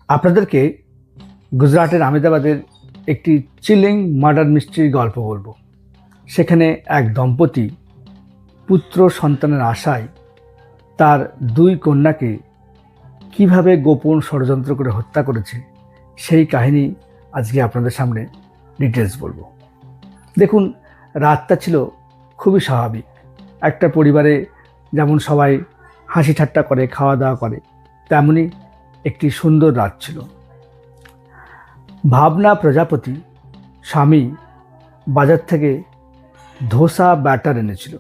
আপনাদেরকে গুজরাটের আহমেদাবাদের একটি চিলিং মার্ডার মিস্ট্রির গল্প বলবো। সেখানে এক দম্পতি পুত্র সন্তানের আশায় তার দুই কন্যাকে কিভাবে গোপন ষড়যন্ত্র করে হত্যা করেছে সেই কাহিনী আজকে আপনাদের সামনে ডিটেলস বলবো। দেখুন, রাতটা ছিল খুবই স্বাভাবিক। একটা পরিবারে যেমন সবাই হাসি ঠাট্টা করে, খাওয়া দাওয়া করে, তেমনই একটি সুন্দর রাত ছিল। ভাবনা প্রজাপতি স্বামী বাজার থেকে ধোসা ব্যাটার এনেছিল,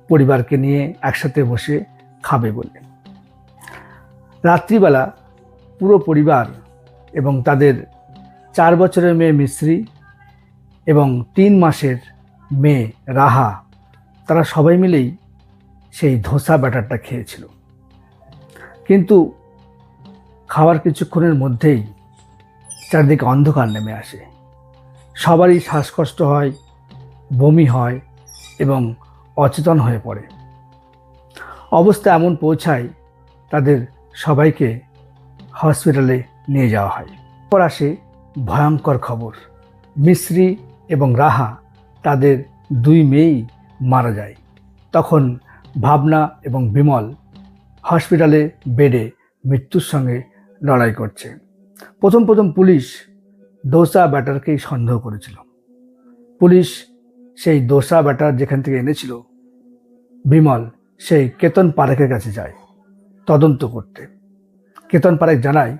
পরিবারকে নিয়ে একসাথে বসে খাবে বলে। রাত্রিবেলা পুরো পরিবার এবং তাদের 4 বছরের মেয়ে মিশ্রি এবং 3 মাসের মেয়ে রাহা, তারা সবাই মিলেই সেই ধোসা ব্যাটারটা খেয়েছিল। কিন্তু খাওয়ার কিছুক্ষণের মধ্যেই চারদিকে অন্ধকার নেমে আসে। সবারই শ্বাসকষ্ট হয়, বমি হয় এবং অচেতন হয়ে পড়ে। অবস্থা এমন পৌঁছায় তাদের সবাইকে হসপিটালে নিয়ে যাওয়া হয়। পর আসে ভয়ঙ্কর খবর, মিশ্রি এবং রাহা তাদের 2 মেয়েই মারা যায়। তখন ভাবনা এবং বিমল হসপিটালে বেডে মৃত্যুর সঙ্গে লড়াই করছে। প্রথম পুলিশ দোসা ব্যাটারকেই সন্দেহ করেছিল। পুলিশ সেই দোসা ব্যাটার যেখান থেকে এনেছিল বিমল, সেই কেতন পারেখের কাছে যায় তদন্ত করতে। কেতন পারেখ জানায়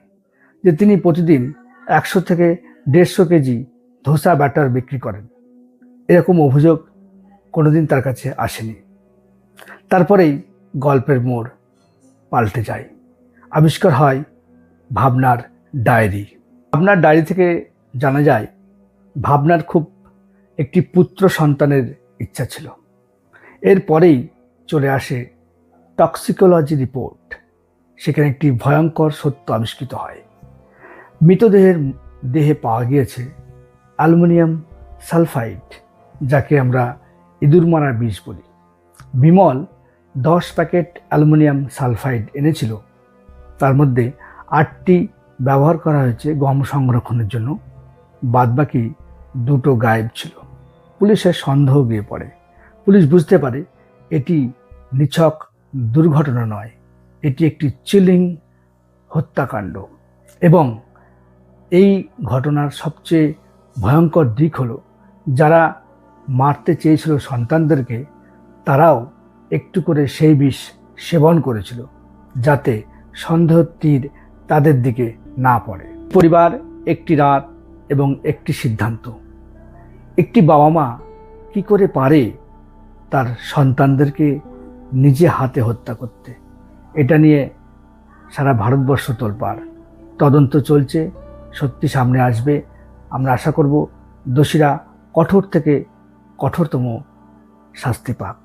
যে তিনি প্রতিদিন 100 থেকে 150 কেজি ধোসা ব্যাটার বিক্রি করেন। এরকম অভিযোগ কোনোদিন তার কাছে আসেনি। তারপরেই গল্পের মোড় পাল্টে যায়। আবিষ্কার হয় ভাবনার ডায়েরি। ভাবনার ডায়েরি থেকে জানা যায় ভাবনার খুব একটি পুত্র সন্তানের ইচ্ছা ছিল। এরপরেই চলে আসে টক্সিকোলজি রিপোর্ট। সেখানে একটি ভয়ঙ্কর সত্য আবিষ্কৃত হয়। মৃতদেহের দেহে পাওয়া গিয়েছে অ্যালুমিনিয়াম সালফাইড, যাকে আমরা ইঁদুর মারার বিষ বলি। বিমল 10 প্যাকেট অ্যালুমিনিয়াম সালফাইড এনেছিল। তার মধ্যে 8টি ব্যবহার করা হয়েছে গম সংরক্ষণের জন্য, বাদবাকি 2টো গায়েব ছিল। পুলিশের সন্দেহ গিয়ে পড়ে। পুলিশ বুঝতে পারে এটি নিছক দুর্ঘটনা নয়, এটি একটি চিলিং হত্যাকাণ্ড। এবং এই ঘটনার সবচেয়ে ভয়ঙ্কর দিক হলো, যারা মারতে চেয়েছিল সন্তানদেরকে, তারাও একটু করে সেই বিষ সেবন করেছিল, যাতে সন্দেহের তীর তাদের দিকে না পড়ে। পরিবার, একটি রাত এবং একটি সিদ্ধান্ত। একটি বাবা মা কি করে পারে তার সন্তানদেরকে নিজে হাতে হত্যা করতে? এটা নিয়ে সারা ভারতবর্ষ তোলপাড়। তদন্ত চলছে, সত্যি সামনে আসবে। আমরা আশা করব দোষীরা কঠোর থেকে কঠোরতম শাস্তি পাক।